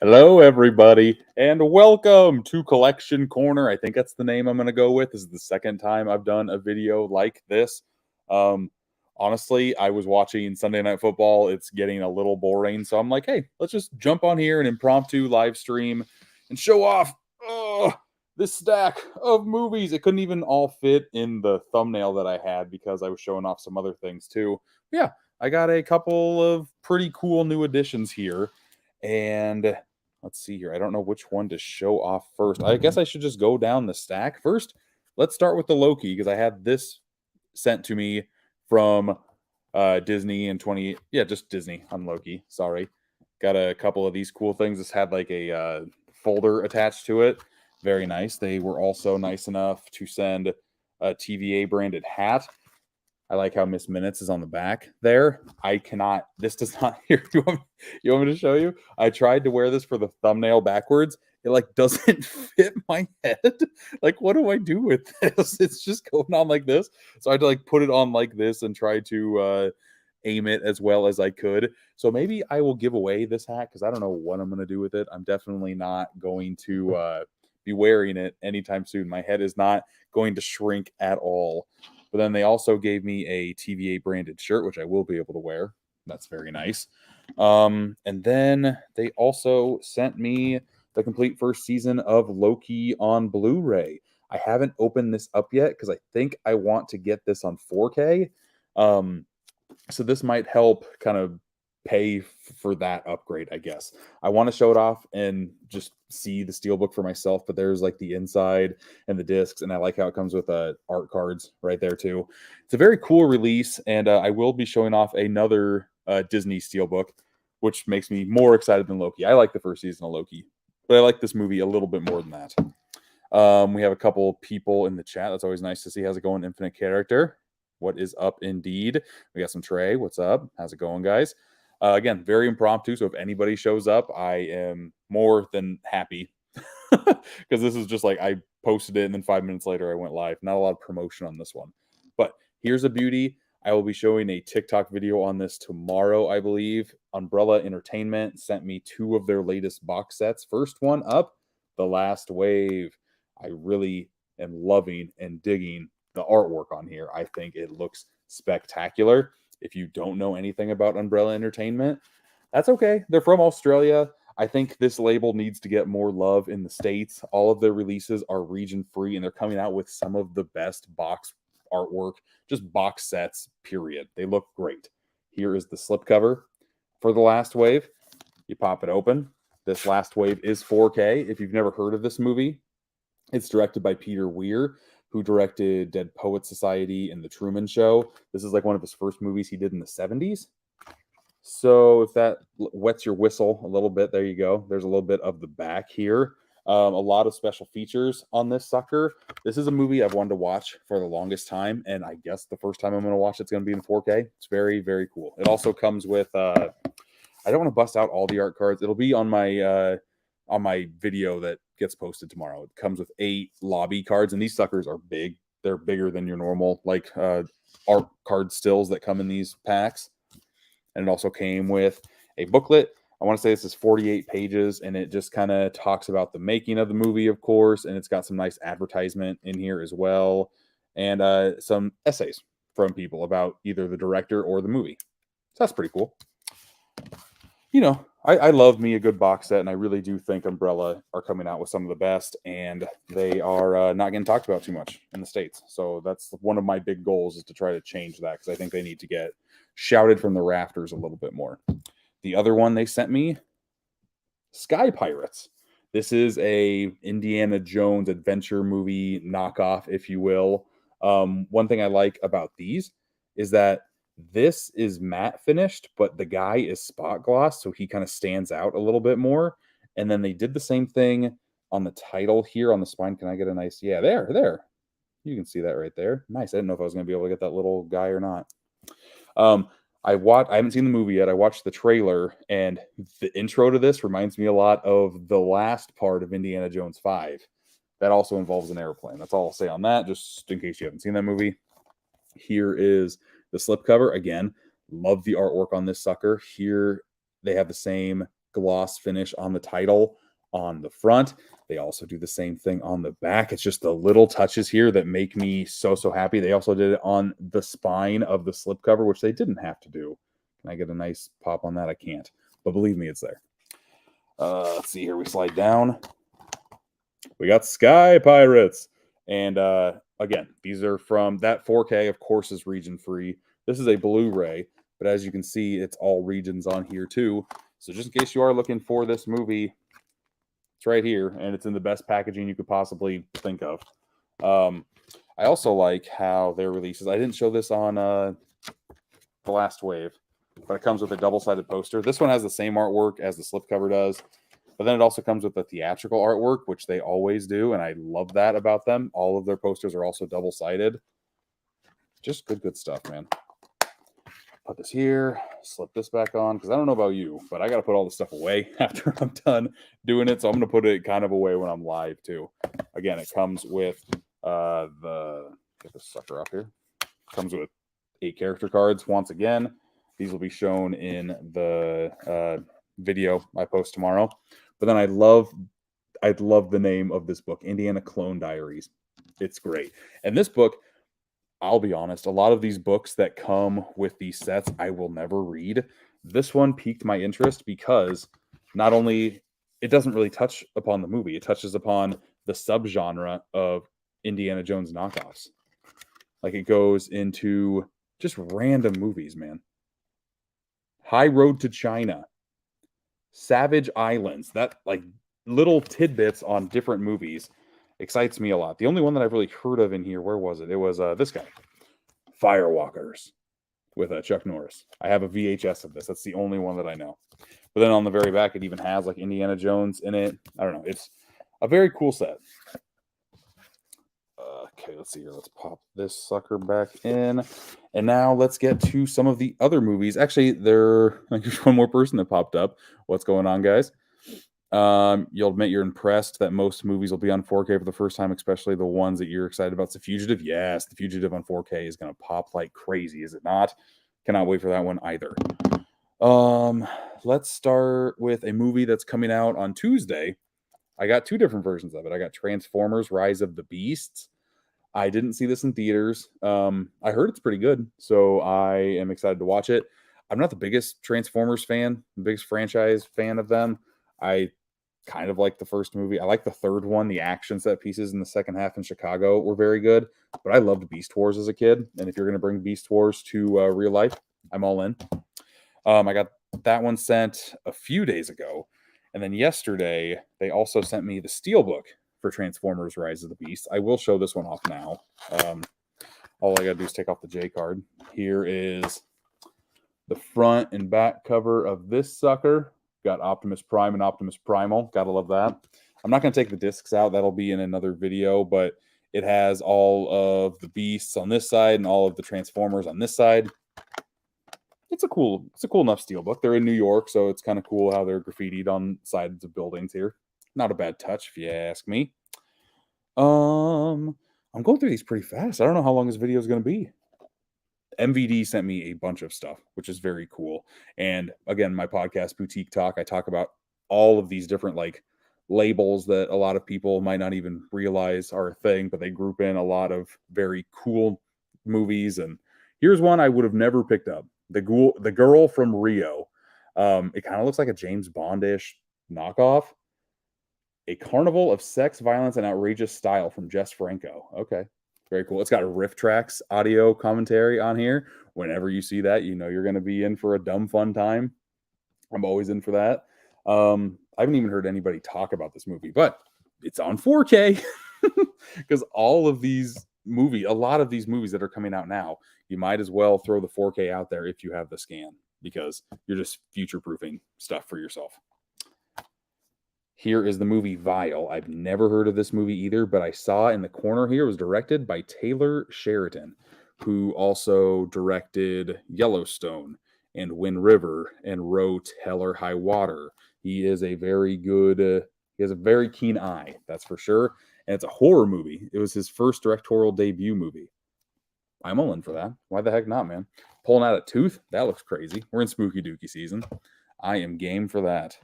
Hello, everybody, and welcome to Collection Corner. I think that's the name I'm going to go with. This is the second time I've done a video like this. Um, Honestly, I was watching Sunday Night Football. It's getting a little boring, so I'm like, hey, let's just jump on here and impromptu live stream and show off this stack of movies. It couldn't even all fit in the thumbnail that I had because I was showing off some other things too. Yeah, I got a couple of pretty cool new additions here. And let's see here. I don't know which one to show off first. I guess I should just go down the stack. First, let's start with the Loki because I had this sent to me from Disney in 20 yeah, just Disney on Loki. Sorry. Got a couple of these cool things. This had like a folder attached to it. Very nice. They were also nice enough to send a TVA branded hat. I like how Miss Minutes is on the back there. I cannot, this does not, here, you want me to show you? I tried to wear this for the thumbnail backwards. It like doesn't fit my head. Like, what do I do with this? It's just going on like this. So I had to like put it on like this and try to aim it as well as I could. So maybe I will give away this hat because I don't know what I'm going to do with it. I'm definitely not going to be wearing it anytime soon. My head is not going to shrink at all. But then they also gave me a TVA branded shirt, which I will be able to wear. That's very nice. And then they also sent me the complete first season of Loki on Blu-ray. I haven't opened this up yet because I think I want to get this on 4K. So this might help kind of pay for that upgrade, I guess. I want to show it off and just see the steelbook for myself, but there's like the inside and the discs, and I like how it comes with art cards right there too. It's a very cool release, and I will be showing off another Disney steelbook, which makes me more excited than Loki. I like the first season of Loki, but I like this movie a little bit more than that. We have a couple people in the chat. That's always nice to see. How's it going, Infinite Character? What is up indeed? We got some Trey. What's up? How's it going, guys? Again, very impromptu. So if anybody shows up, I am more than happy because this is just like I posted it and then 5 minutes later I went live. Not a lot of promotion on this one. But here's a beauty. I will be showing a TikTok video on this tomorrow, I believe. Umbrella Entertainment sent me 2 of their latest box sets. First one up, The Last Wave. I really am loving and digging the artwork on here. I think it looks spectacular. If you don't know anything about Umbrella Entertainment, that's okay. They're from Australia. I think this label needs to get more love in the States. All of their releases are region free, and they're coming out with some of the best box artwork, just box sets, period. They look great. Here is the slipcover for The Last Wave. You pop it open. This Last Wave is 4K. If you've never heard of this movie, it's directed by Peter Weir, who directed Dead Poets Society and The Truman Show. This is like one of his first movies he did in the 70s. So if that wets your whistle a little bit, there you go. There's a little bit of the back here. A lot of special features on this sucker. This is a movie I've wanted to watch for the longest time, and I guess the first time I'm going to watch it's going to be in 4K. It's very, very cool. It also comes with, I don't want to bust out all the art cards. It'll be on my video that gets posted tomorrow. It comes with 8 lobby cards, and these suckers are big. They're bigger than your normal like art card stills that come in these packs. And it also came with a booklet. I want to say this is 48 pages, and it just kind of talks about the making of the movie, of course, and it's got some nice advertisement in here as well, and some essays from people about either the director or the movie. So that's pretty cool. You know, I love me a good box set, and I really do think Umbrella are coming out with some of the best, and they are not getting talked about too much in the States. So that's one of my big goals, is to try to change that, because I think they need to get shouted from the rafters a little bit more. The other one they sent me, Sky Pirates. This is a Indiana Jones adventure movie knockoff, if you will. One thing I like about these is that this is matte finished, but the guy is spot gloss, so he kind of stands out a little bit more. And then they did the same thing on the title here on the spine. Can I get a nice, yeah, there. You can see that right there. Nice. I didn't know if I was going to be able to get that little guy or not. I haven't seen the movie yet. I watched the trailer, and the intro to this reminds me a lot of the last part of Indiana Jones 5. That also involves an airplane. That's all I'll say on that, just in case you haven't seen that movie. Here is the slipcover. Again, love the artwork on this sucker. Here they have the same gloss finish on the title on the front. They also do the same thing on the back. It's just the little touches here that make me so happy. They also did it on the spine of the slipcover, which they didn't have to do. Can I get a nice pop on that? I can't, but believe me, it's there. Let's see here. We slide down. We got Sky Pirates. And again, these are from that 4K, of course, is region free. This is a Blu-ray, but as you can see, it's all regions on here too. So just in case you are looking for this movie, it's right here, and it's in the best packaging you could possibly think of. I also like how their releases. I didn't show this on the last wave, but it comes with a double-sided poster. This one has the same artwork as the slipcover does, but then it also comes with the theatrical artwork, which they always do, and I love that about them. All of their posters are also double-sided. Just good stuff, man. Put this here, slip this back on, because I don't know about you, but I got to put all this stuff away after I'm done doing it, so I'm going to put it kind of away when I'm live, too. Again, it comes with get this sucker up here. Comes with 8 character cards. Once again, these will be shown in the video I post tomorrow. But then I love the name of this book, Indiana Clone Diaries. It's great. And this book, I'll be honest, a lot of these books that come with these sets, I will never read. This one piqued my interest because not only it doesn't really touch upon the movie, it touches upon the subgenre of Indiana Jones knockoffs. Like it goes into just random movies, man. High Road to China, Savage Islands, that like little tidbits on different movies excites me a lot. The only one that I've really heard of in here, where was it? It was this guy, Firewalkers, with Chuck Norris. I have a VHS of this. That's the only one that I know. But then on the very back, it even has like Indiana Jones in it. I don't know. It's a very cool set. Okay, let's see here. Let's pop this sucker back in. And now let's get to some of the other movies. Actually, there's one more person that popped up. What's going on, guys? You'll admit you're impressed that most movies will be on 4K for the first time, especially the ones that you're excited about. The Fugitive, yes, The Fugitive on 4K is going to pop like crazy, is it not? Cannot wait for that one either. Let's start with a movie that's coming out on Tuesday. I got 2 different versions of it. I got Transformers: Rise of the Beasts. I didn't see this in theaters. I heard it's pretty good, so I am excited to watch it. I'm not the biggest Transformers fan, the biggest franchise fan of them. I kind of like the first movie. I like the third one. The action set pieces in the second half in Chicago were very good, but I loved Beast Wars as a kid. And if you're going to bring Beast Wars to real life, I'm all in. I got that one sent a few days ago. And then yesterday, they also sent me the Steelbook for Transformers Rise of the Beast. I will show this one off now. All I got to do is take off the J card. Here is the front and back cover of this sucker. Got Optimus Prime and Optimus Primal. Gotta love that. I'm not going to take the discs out. That'll be in another video, but it has all of the beasts on this side and all of the Transformers on this side. It's a cool enough steelbook. They're in New York, so it's kind of cool how they're graffitied on sides of buildings here. Not a bad touch, if you ask me. I'm going through these pretty fast. I don't know how long this video is going to be. MVD sent me a bunch of stuff, which is very cool. And again, my podcast, Boutique Talk, I talk about all of these different like labels that a lot of people might not even realize are a thing, but they group in a lot of very cool movies. And here's one I would have never picked up. The Girl from Rio. It kind of looks like a James Bond-ish knockoff. A Carnival of Sex, Violence, and Outrageous Style from Jess Franco. Okay. Very cool. It's got a Riff Tracks audio commentary on here. Whenever you see that, you know you're going to be in for a dumb fun time. I'm always in for that. I haven't even heard anybody talk about this movie, but it's on 4K because a lot of these movies that are coming out now, you might as well throw the 4K out there if you have the scan because you're just future-proofing stuff for yourself. Here is the movie Vile. I've never heard of this movie either, but I saw in the corner here it was directed by Taylor Sheridan, who also directed Yellowstone and Wind River and wrote Hell or High Water. He is a very good, he has a very keen eye, that's for sure. And it's a horror movie. It was his first directorial debut movie. I'm all in for that. Why the heck not, man? Pulling out a tooth? That looks crazy. We're in spooky dookie season. I am game for that.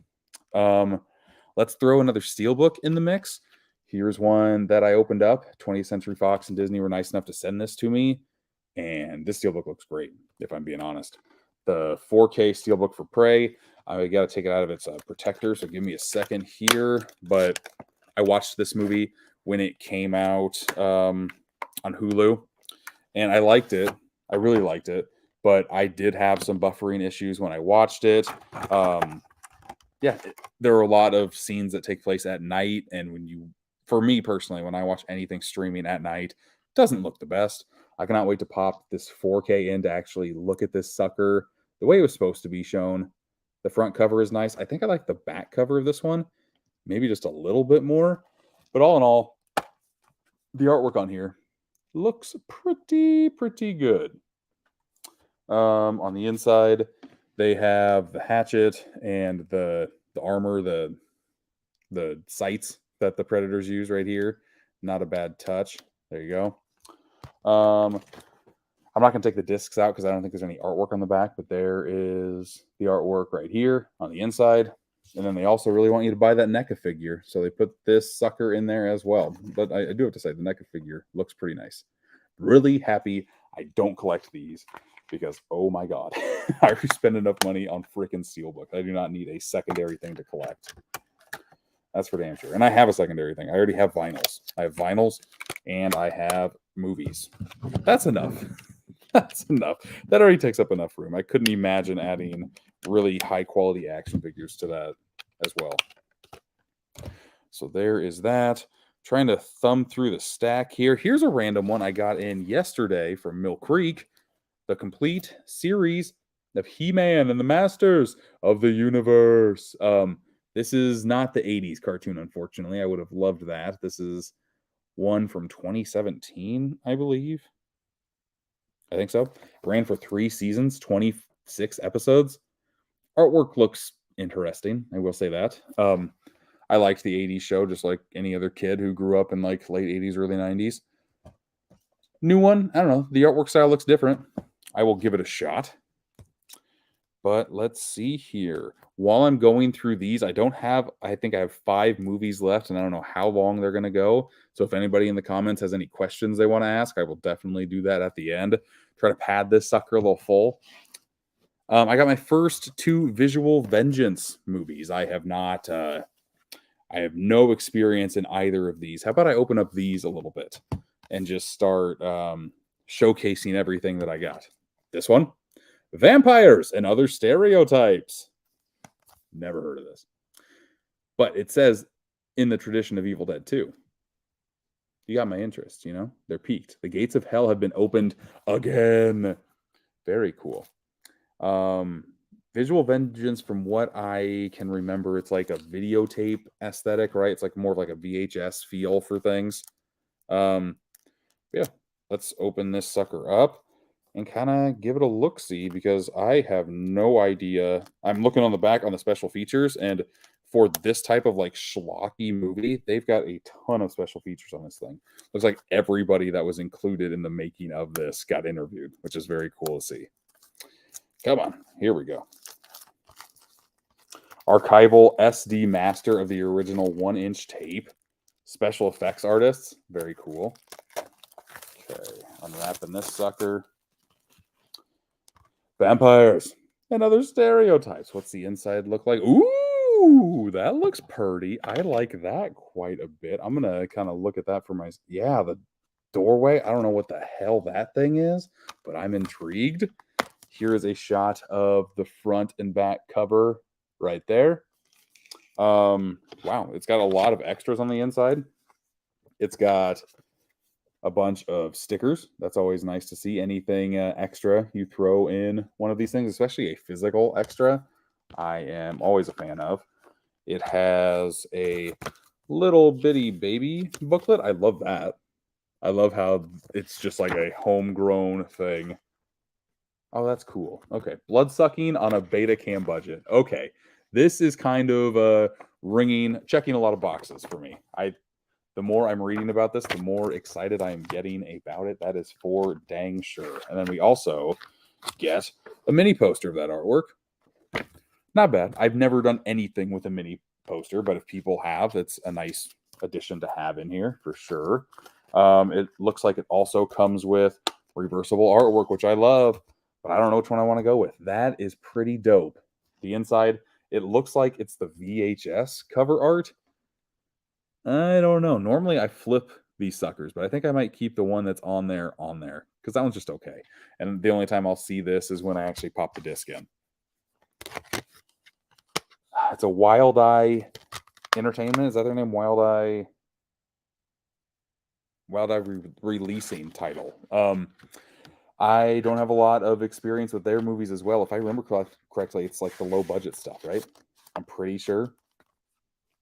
Let's throw another Steelbook in the mix. Here's one that I opened up. 20th Century Fox and Disney were nice enough to send this to me. And this Steelbook looks great, if I'm being honest. The 4K Steelbook for Prey. I got to take it out of its protector, so give me a second here. But I watched this movie when it came out on Hulu, and I liked it. I really liked it, but I did have some buffering issues when I watched it. There are a lot of scenes that take place at night, and for me personally, when I watch anything streaming at night, it doesn't look the best. I cannot wait to pop this 4K in to actually look at this sucker the way it was supposed to be shown. The front cover is nice. I think I like the back cover of this one, maybe just a little bit more. But all in all, the artwork on here looks pretty good. On the inside, they have the hatchet and the armor, the sights that the Predators use right here. Not a bad touch. There you go. I'm not going to take the discs out because I don't think there's any artwork on the back, but there is the artwork right here on the inside. And then they also really want you to buy that NECA figure. So they put this sucker in there as well. But I do have to say, the NECA figure looks pretty nice. Really happy I don't collect these because, oh my God, I already spent enough money on freaking Steelbook. I do not need a secondary thing to collect. That's for damn sure. And I have a secondary thing. I already have vinyls. I have vinyls and I have movies. That's enough. That's enough. That already takes up enough room. I couldn't imagine adding really high quality action figures to that as well. So there is that. Trying to thumb through the stack here. Here's a random one I got in yesterday from Mill Creek. The complete series of He-Man and the Masters of the Universe. This is not the 80s cartoon, unfortunately. I would have loved that. This is one from 2017, I believe. I think so. Ran for 3 seasons, 26 episodes. Artwork looks interesting. I will say that. I liked the 80s show just like any other kid who grew up in like late 80s, early 90s. New one, I don't know. The artwork style looks different. I will give it a shot. But let's see here. While I'm going through these, I think I have 5 movies left, and I don't know how long they're going to go. So if anybody in the comments has any questions they want to ask, I will definitely do that at the end. Try to pad this sucker a little full. I got my first 2 Visual Vengeance movies. I have no experience in either of these. How about I open up these a little bit and just start showcasing everything that I got. This one. Vampires and Other Stereotypes. Never heard of this. But it says, in the tradition of Evil Dead 2. You got my interest, you know? They're piqued. The gates of hell have been opened again. Very cool. Visual Vengeance, from what I can remember, it's like a videotape aesthetic, right? It's like more of like a VHS feel for things. Yeah, let's open this sucker up and kind of give it a look-see because I have no idea. I'm looking on the back on the special features, and for this type of like schlocky movie, they've got a ton of special features on this thing. Looks like everybody that was included in the making of this got interviewed, which is very cool to see. Come on, here we go. Archival SD master of the original 1-inch tape. Special effects artists, very cool. Okay, unwrapping this sucker. Vampires and Other Stereotypes. What's the inside look like? Ooh, that looks pretty. I like that quite a bit. I'm going to kind of look at that for my... Yeah, the doorway. I don't know what the hell that thing is, but I'm intrigued. Here is a shot of the front and back cover right there. Wow, it's got a lot of extras on the inside. It's got a bunch of stickers. That's always nice to see. Anything extra you throw in one of these things, especially a physical extra, I am always a fan of. It has a little bitty baby booklet. I love that. I love how it's just like a homegrown thing. Oh, that's cool. Okay, blood sucking on a Betacam budget. Okay, this is kind of checking a lot of boxes for me. The more I'm reading about this, the more excited I am getting about it. That is for dang sure. And then we also get a mini poster of that artwork. Not bad. I've never done anything with a mini poster, but if people have, it's a nice addition to have in here for sure. It looks like it also comes with reversible artwork, which I love, but I don't know which one I want to go with. That is pretty dope. The inside, it looks like it's the VHS cover art. I don't know. Normally I flip these suckers, but I think I might keep the one that's on there because that one's just okay. And the only time I'll see this is when I actually pop the disc in. It's a Wild Eye Entertainment. Is that their name? Wild Eye releasing title. I don't have a lot of experience with their movies as well. If I remember correctly, it's like the low budget stuff, right? I'm pretty sure.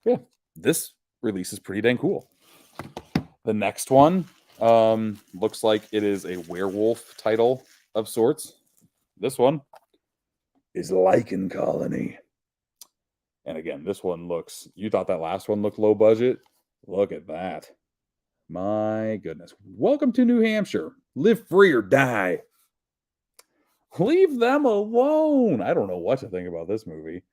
Yeah, this release is pretty dang cool. The next one looks like it is a werewolf title of sorts. This one is Lichen Colony. And again, this one looks, you thought that last one looked low budget? Look at that. My goodness. Welcome to New Hampshire. Live free or die. Leave them alone. I don't know what to think about this movie.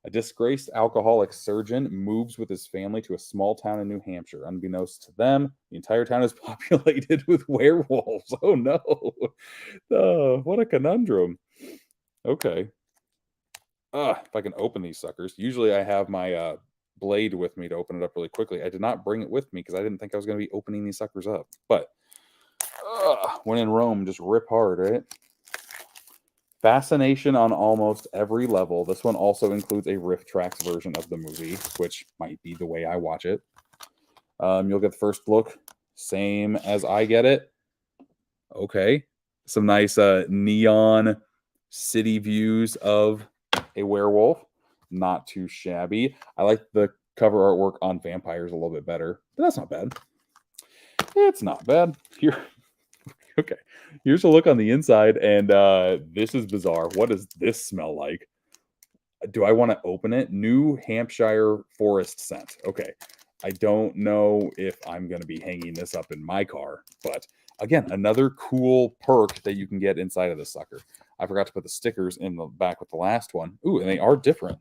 A disgraced alcoholic surgeon moves with his family to a small town in New Hampshire. Unbeknownst to them, the entire town is populated with werewolves. Oh no. What a conundrum. Okay. If I can open these suckers. Usually I have my blade with me to open it up really quickly. I did not bring it with me because I didn't think I was going to be opening these suckers up. But when in Rome, just rip hard, right? Fascination on almost every level. This one also includes a Riff Tracks version of the movie, which might be the way I watch it. You'll get the first look, same as I get it. Okay. Some nice neon city views of a werewolf. Not too shabby. I like the cover artwork on vampires a little bit better, but that's not bad. It's not bad. Here, okay. Here's a look on the inside, and this is bizarre. What does this smell like? Do I want to open it? New Hampshire forest scent. Okay. I don't know if I'm going to be hanging this up in my car, but again, another cool perk that you can get inside of this sucker. I forgot to put the stickers in the back with the last one. Ooh, and they are different.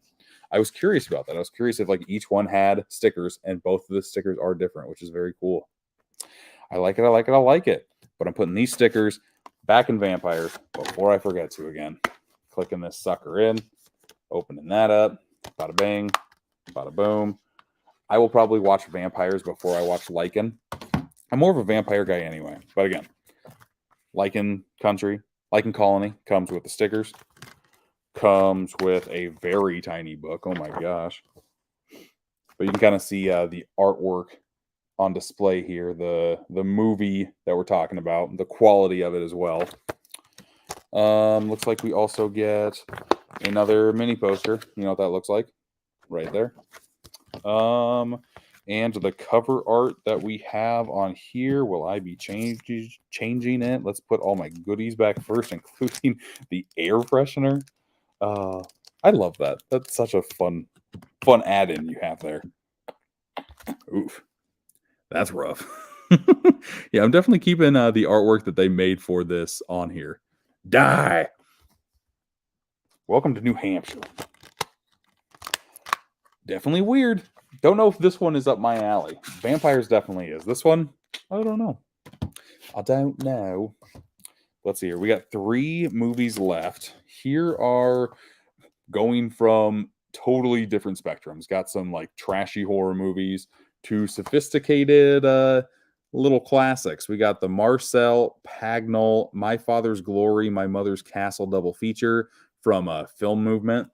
I was curious about that. I was curious if like each one had stickers, and both of the stickers are different, which is very cool. I like it. I like it. I like it. But I'm putting these stickers back in Vampires before I forget to again. Clicking this sucker in, opening that up. Bada bang, bada boom. I will probably watch Vampires before I watch Lichen. I'm more of a vampire guy anyway. But again, Lichen Colony comes with the stickers. Comes with a very tiny book. Oh my gosh. But you can kind of see the artwork on display here. The movie that we're talking about. The quality of it as well. Looks like we also get another mini poster. You know what that looks like? Right there. And the cover art that we have on here, will I be changing it? Let's put all my goodies back first, including the air freshener. I love that. That's such a fun add-in you have there. Oof. That's rough. Yeah, I'm definitely keeping the artwork that they made for this on here. Die! Welcome to New Hampshire. Definitely weird. Don't know if this one is up my alley. Vampires definitely is. This one, I don't know. I don't know. Let's see here. We got 3 movies left. Here are going from totally different spectrums. Got some like trashy horror movies to sophisticated little classics. We got the Marcel Pagnol, My Father's Glory, My Mother's Castle double feature from Film Movement.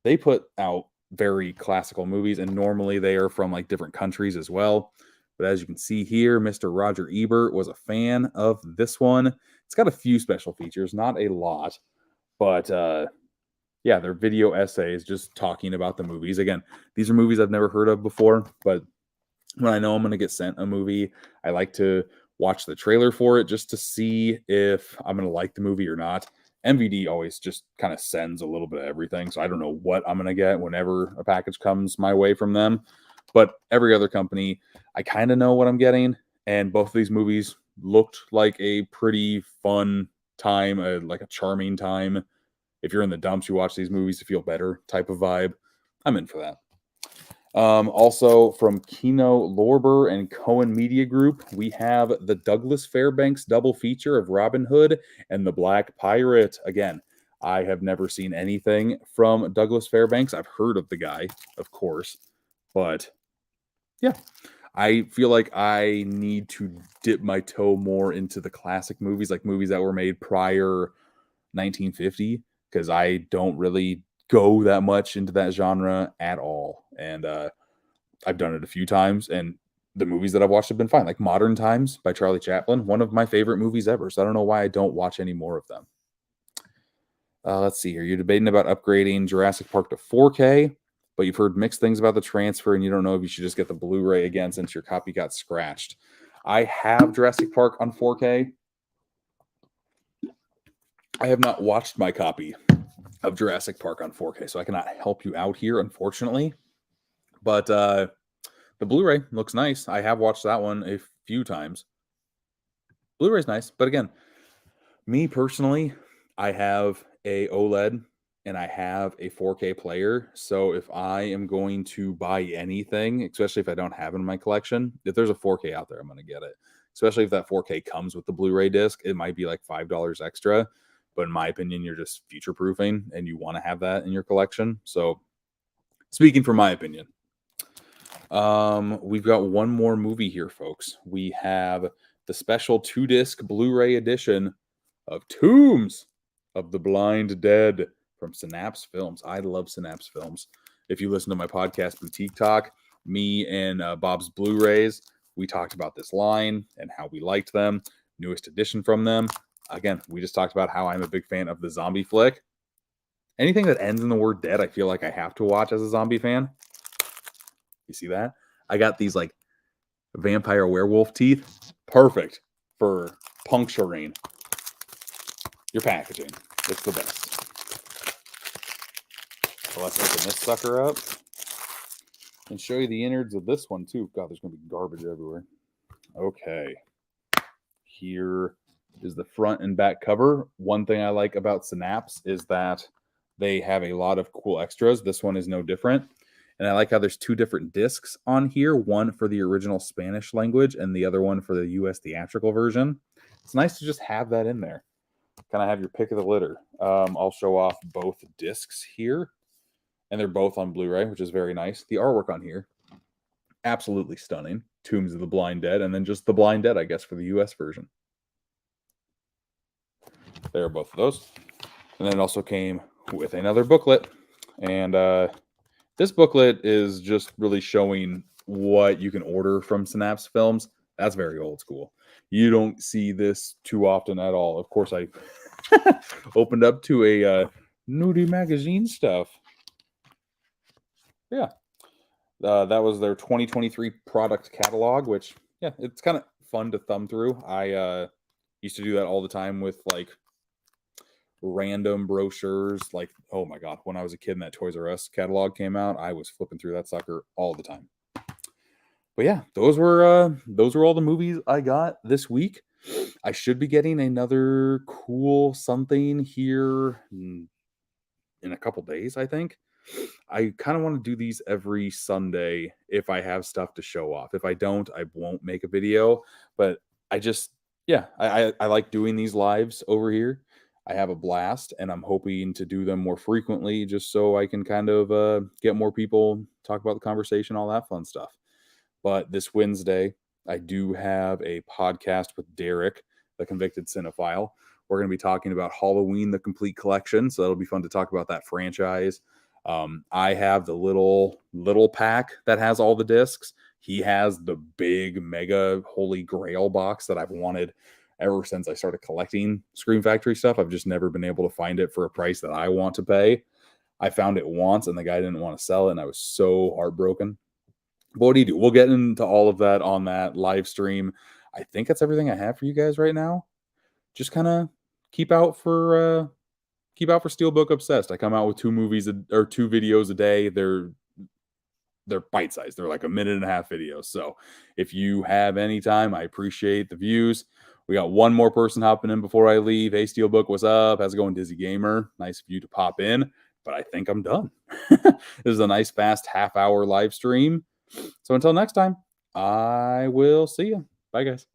They put out very classical movies, and normally they are from like different countries as well. But as you can see here, Mr. Roger Ebert was a fan of this one. It's got a few special features, not a lot, but yeah, they're video essays just talking about the movies. Again, these are movies I've never heard of before, but when I know I'm going to get sent a movie, I like to watch the trailer for it just to see if I'm going to like the movie or not. MVD always just kind of sends a little bit of everything, so I don't know what I'm going to get whenever a package comes my way from them. But every other company, I kind of know what I'm getting, and both of these movies looked like a pretty fun time, like a charming time. if you're in the dumps, you watch these movies to feel better type of vibe. I'm in for that. Also from Kino Lorber and Cohen Media Group, we have the Douglas Fairbanks double feature of Robin Hood and the Black Pirate. Again, I have never seen anything from Douglas Fairbanks. I've heard of the guy, of course, but yeah, I feel like I need to dip my toe more into the classic movies, like movies that were made prior 1950, because I don't really go that much into that genre at all. And I've done it a few times, and the movies that I've watched have been fine. Like Modern Times by Charlie Chaplin, one of my favorite movies ever. So I don't know why I don't watch any more of them. Let's see here. You're debating about upgrading Jurassic Park to 4K, but you've heard mixed things about the transfer, and you don't know if you should just get the Blu-ray again since your copy got scratched. I have Jurassic Park on 4K. I have not watched my copy of Jurassic Park on 4K, so I cannot help you out here, unfortunately. But the Blu-ray looks nice. I have watched that one a few times. Blu-ray's nice, but again, me personally, I have a OLED and I have a 4K player. So if I am going to buy anything, especially if I don't have it in my collection, if there's a 4K out there, I'm going to get it. Especially if that 4K comes with the Blu-ray disc, it might be like $5 extra. But in my opinion, you're just future proofing and you want to have that in your collection. So speaking from my opinion, we've got one more movie here, folks. We have the special 2-disc Blu-ray edition of Tombs of the Blind Dead from Synapse Films. I love Synapse Films. If you listen to my podcast, Boutique Talk, me and Bob's Blu-rays, we talked about this line and how we liked them. Newest edition from them. Again, we just talked about how I'm a big fan of the zombie flick. Anything that ends in the word dead, I feel like I have to watch as a zombie fan. You see that? I got these like vampire werewolf teeth. Perfect for puncturing your packaging. It's the best. So let's open this sucker up and show you the innards of this one too. God, there's going to be garbage everywhere. Okay. Here is the front and back cover. One thing I like about Synapse is that they have a lot of cool extras. This one is no different. And I like how there's 2 different discs on here, one for the original Spanish language and the other one for the US theatrical version. It's nice to just have that in there. Kind of have your pick of the litter. I'll show off both discs here, and they're both on Blu-ray, which is very nice. The artwork on here, absolutely stunning. Tombs of the Blind Dead, and then just the Blind Dead, I guess, for the US version. There are both of those. And then it also came with another booklet. And this booklet is just really showing what you can order from Synapse Films. That's very old school. You don't see this too often at all. Of course, I opened up to a nudie magazine stuff. Yeah. That was their 2023 product catalog, which, yeah, it's kind of fun to thumb through. I used to do that all the time with, like, random brochures. Like, oh my God, when I was a kid and that Toys R Us catalog came out, I was flipping through that sucker all the time. But yeah, those were all the movies I got this week. I should be getting another cool something here in a couple days, I think. I kind of want to do these every Sunday if I have stuff to show off. If I don't, I won't make a video. But I just, yeah, I like doing these lives over here. I have a blast, and I'm hoping to do them more frequently just so I can kind of get more people, talk about the conversation, all that fun stuff. But this Wednesday, I do have a podcast with Derek, the Convicted Cinephile. We're going to be talking about Halloween, the complete collection. So it'll be fun to talk about that franchise. I have the little pack that has all the discs. He has the big mega holy grail box that I've wanted ever since I started collecting Scream Factory stuff. I've just never been able to find it for a price that I want to pay. I found it once and the guy didn't want to sell it, and I was so heartbroken. But what do you do? We'll get into all of that on that live stream. I think that's everything I have for you guys right now. Just kind of keep out for Steelbook Obsessed. I come out with 2 videos a day. They're bite-sized. They're like a minute and a half videos. So if you have any time, I appreciate the views. We got one more person hopping in before I leave. Hey, Steelbook, what's up? How's it going, Dizzy Gamer? Nice of you to pop in, but I think I'm done. This is a nice, fast half-hour live stream. So until next time, I will see you. Bye, guys.